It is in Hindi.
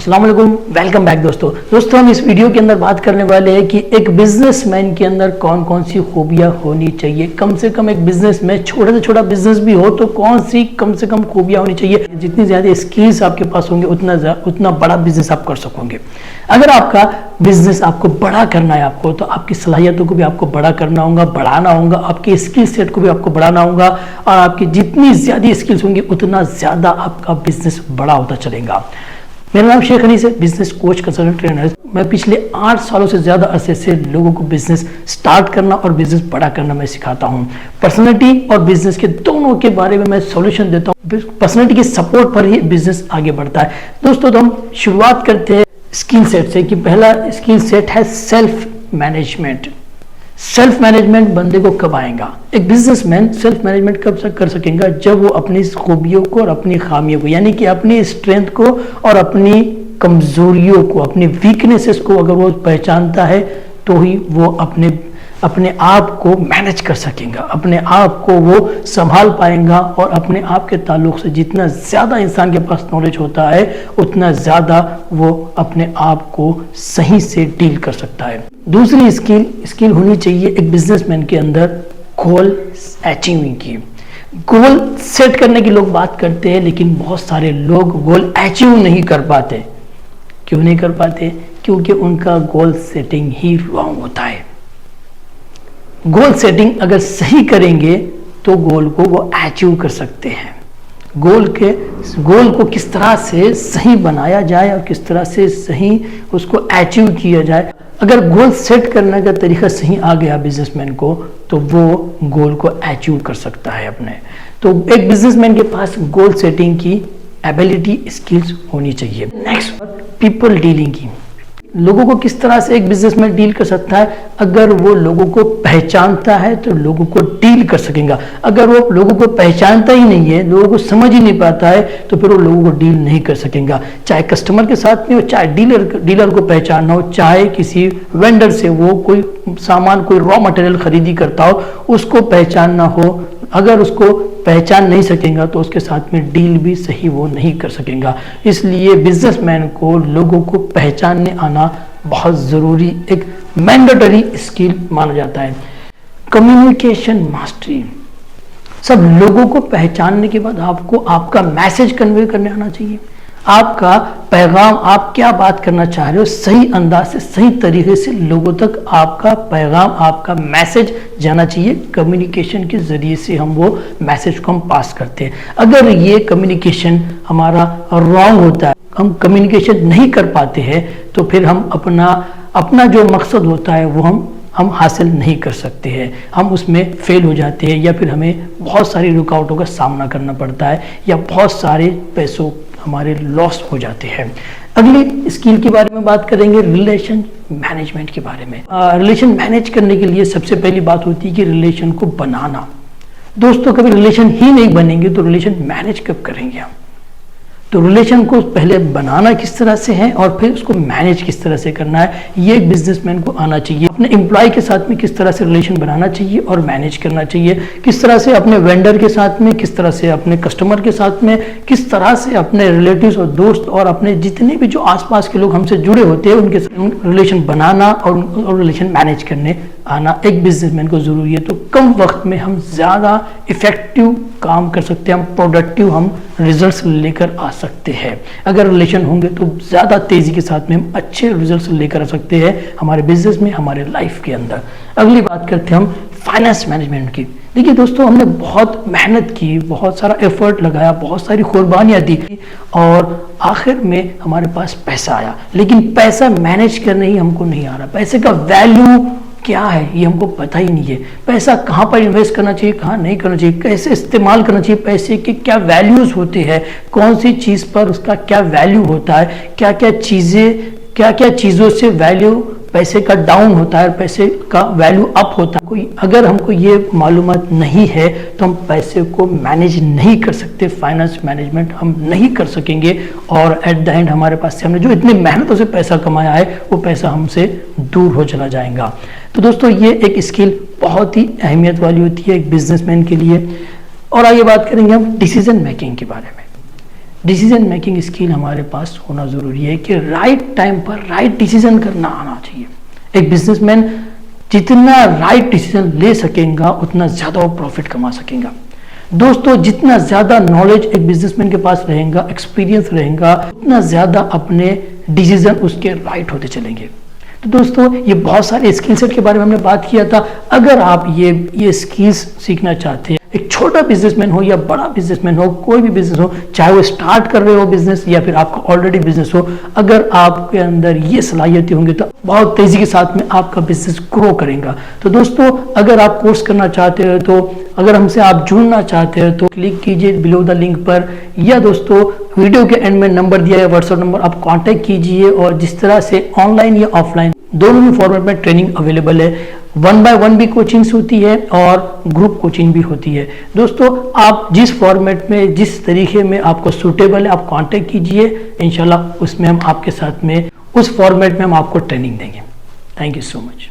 अस्सलाम वालेकुम, वेलकम बैक दोस्तों हम इस वीडियो के अंदर बात करने वाले हैं कि एक बिजनेसमैन के अंदर कौन कौन सी खूबियां होनी चाहिए। कम से कम एक बिजनेस में छोटा से छोटा बिजनेस भी हो तो कौन सी कम से कम खूबियां होनी चाहिए। जितनी ज़्यादा स्किल्स आपके पास होंगे उतना बड़ा बिजनेस आप कर सकोगे। अगर आपका बिजनेस आपको बड़ा करना है आपको तो आपकी सलाहियतों को भी आपको बड़ा करना होगा, बढ़ाना होगा, आपके स्किल सेट को भी आपको बढ़ाना होगा और आपकी जितनी ज़्यादा स्किल्स होंगी उतना ज़्यादा आपका बिजनेस बड़ा होता चलेगा। मेरा नाम शेख हनीस है, बिजनेस कोच कंसल्टेंट ट्रेनर। मैं पिछले 8 सालों से ज़्यादा अरसे से लोगों को बिजनेस स्टार्ट करना और बिजनेस बड़ा करना मैं सिखाता हूँ। पर्सनैलिटी और बिजनेस के दोनों के बारे में मैं सॉल्यूशन देता हूँ। पर्सनैलिटी के सपोर्ट पर ही बिजनेस आगे बढ़ता है। दोस्तों तो हम शुरुआत करते हैं स्किल सेट से कि पहला स्किल सेट है सेल्फ मैनेजमेंट। सेल्फ मैनेजमेंट बंदे को कब आएगा? एक बिजनेसमैन सेल्फ मैनेजमेंट कब कर सकेगा? जब वो अपनी खूबियों को और अपनी खामियों को, यानी कि अपनी स्ट्रेंथ को और अपनी कमजोरियों को, अपनी वीकनेसेस को अगर वो पहचानता है तो ही वो अपने आप को मैनेज कर सकेगा, अपने आप को वो संभाल पाएगा और अपने आप के ताल्लुक से जितना ज़्यादा इंसान के पास नॉलेज होता है उतना ज़्यादा वो अपने आप को सही से डील कर सकता है। दूसरी स्किल होनी चाहिए एक बिजनेसमैन के अंदर गोल अचीविंग की। गोल सेट करने की लोग बात करते हैं लेकिन बहुत सारे लोग गोल अचीव नहीं कर पाते। क्यों नहीं कर पाते? क्योंकि उनका गोल सेटिंग ही रॉन्ग होता है। गोल सेटिंग अगर सही करेंगे तो गोल को वो अचीव कर सकते हैं। गोल को किस तरह से सही बनाया जाए और किस तरह से सही उसको अचीव किया जाए। अगर गोल सेट करने का तरीका सही आ गया बिजनेसमैन को तो वो गोल को अचीव कर सकता है अपने। तो एक बिजनेसमैन के पास गोल सेटिंग की एबिलिटी स्किल्स होनी चाहिए। नेक्स्ट, पीपल डीलिंग की। लोगों को किस तरह से एक बिजनेसमैन डील कर सकता है? अगर वो लोगों को पहचानता है तो लोगों को डील कर सकेगा। अगर वो लोगों को पहचानता ही नहीं है, लोगों को समझ ही नहीं पाता है तो फिर वो लोगों को डील नहीं कर सकेगा। चाहे कस्टमर के साथ में हो, चाहे डीलर को पहचानना हो, चाहे किसी वेंडर से वो कोई सामान, कोई रॉ मटेरियल खरीदी करता हो उसको पहचानना हो, अगर उसको पहचान नहीं सकेगा तो उसके साथ में डील भी सही वो नहीं कर सकेगा। इसलिए बिजनेसमैन को लोगों को पहचानने आना बहुत ज़रूरी, एक मैंडेटरी स्किल माना जाता है। Communication mastery. सब लोगों को पहचानने के बाद आपको आपका मैसेज कन्वे करने आना चाहिए। आपका पैगाम, आप क्या बात करना चाह रहे हो, सही अंदाज से, सही तरीके से लोगों तक आपका पैगाम, आपका मैसेज जाना चाहिए। कम्युनिकेशन के जरिए से हम वो मैसेज को हम पास करते हैं। अगर ये कम्युनिकेशन हमारा रॉन्ग होता है, हम कम्युनिकेशन नहीं कर पाते हैं तो फिर हम अपना जो मकसद होता है वो हम हासिल नहीं कर सकते हैं, हम उसमें फेल हो जाते हैं या फिर हमें बहुत सारी रुकावटों का सामना करना पड़ता है या बहुत सारे पैसों हमारे लॉस हो जाते हैं। अगली स्किल के बारे में बात करेंगे रिलेशन मैनेजमेंट के बारे में। रिलेशन मैनेज करने के लिए सबसे पहली बात होती है कि रिलेशन को बनाना। दोस्तों कभी रिलेशन ही नहीं बनेंगे तो रिलेशन मैनेज कब करेंगे हम? तो रिलेशन को पहले बनाना किस तरह से है और फिर उसको मैनेज किस तरह से करना है, ये एक बिजनेसमैन को आना चाहिए। अपने एम्प्लॉय के साथ में किस तरह से रिलेशन बनाना चाहिए और मैनेज करना चाहिए, किस तरह से अपने वेंडर के साथ में, किस तरह से अपने कस्टमर के साथ में, किस तरह से अपने रिलेटिव्स और दोस्त और अपने जितने भी जो आसपास के लोग हमसे जुड़े होते हैं उनके साथ रिलेशन बनाना और रिलेशन मैनेज करने आना एक बिजनेसमैन को जरूरी है। तो कम वक्त में हम ज़्यादा इफेक्टिव काम कर सकते हैं, हम प्रोडक्टिव, हम रिजल्ट्स लेकर आ सकते हैं। अगर रिलेशन होंगे तो ज़्यादा तेज़ी के साथ में हम अच्छे रिजल्ट्स लेकर आ सकते हैं हमारे बिजनेस में, हमारे लाइफ के अंदर। अगली बात करते हैं हम फाइनेंस मैनेजमेंट की। देखिए दोस्तों, हमने बहुत मेहनत की, बहुत सारा एफर्ट लगाया, बहुत सारी कुर्बानियाँ दी और आखिर में हमारे पास पैसा आया, लेकिन पैसा मैनेज करने ही हमको नहीं आ रहा। पैसे का वैल्यू क्या है ये हमको पता ही नहीं है। पैसा कहाँ पर इन्वेस्ट करना चाहिए, कहाँ नहीं करना चाहिए, कैसे इस्तेमाल करना चाहिए, पैसे के क्या वैल्यूज़ होते हैं, कौन सी चीज़ पर उसका क्या वैल्यू होता है, क्या क्या चीज़ों से वैल्यू पैसे का डाउन होता है, पैसे का वैल्यू अप होता है। अगर हमको ये मालूमात नहीं है तो हम पैसे को मैनेज नहीं कर सकते, फाइनेंस मैनेजमेंट हम नहीं कर सकेंगे और एट द एंड हमारे पास से हमने जो इतनी मेहनतों से पैसा कमाया है वो पैसा हमसे दूर हो चला जाएगा। तो दोस्तों ये एक स्किल बहुत ही अहमियत वाली होती है एक बिजनेसमैन के लिए। और आगे बात करेंगे हम डिसीजन मेकिंग के बारे में। डिसीजन मेकिंग स्किल हमारे पास होना ज़रूरी है कि राइट टाइम पर राइट डिसीजन करना आना चाहिए। एक बिजनेसमैन जितना राइट डिसीजन ले सकेगा उतना ज़्यादा वो प्रॉफिट कमा सकेगा। दोस्तों, जितना ज़्यादा नॉलेज एक बिजनेसमैन के पास रहेगा, एक्सपीरियंस रहेगा, उतना ज़्यादा अपने डिसीजन उसके राइट होते चलेंगे। तो दोस्तों, ये बहुत सारे स्किल सेट के बारे में हमने बात किया था। अगर आप ये स्किल्स सीखना चाहते हैं, एक छोटा बिजनेसमैन हो या बड़ा बिजनेसमैन हो, कोई भी बिजनेस हो, चाहे वो स्टार्ट कर रहे हो बिजनेस या फिर आपका ऑलरेडी बिजनेस हो, अगर आपके अंदर ये सलाहियतें होंगी तो बहुत तेजी के साथ में आपका बिजनेस ग्रो करेगा। तो दोस्तों, अगर आप कोर्स करना चाहते हो, तो अगर हमसे आप जुड़ना चाहते हो तो क्लिक कीजिए बिलो द लिंक पर, या दोस्तों वीडियो के एंड में नंबर दिया है, व्हाट्सएप नंबर, आप कांटेक्ट कीजिए। और जिस तरह से ऑनलाइन या ऑफलाइन दोनों भी फॉर्मेट में ट्रेनिंग अवेलेबल है। 1 by 1 भी कोचिंग्स होती है और ग्रुप कोचिंग भी होती है। दोस्तों, आप जिस फॉर्मेट में, जिस तरीके में आपको सूटेबल है, आप कांटेक्ट कीजिए। इंशाल्लाह उसमें हम आपके साथ में, उस फॉर्मेट में हम आपको ट्रेनिंग देंगे। Thank you so much.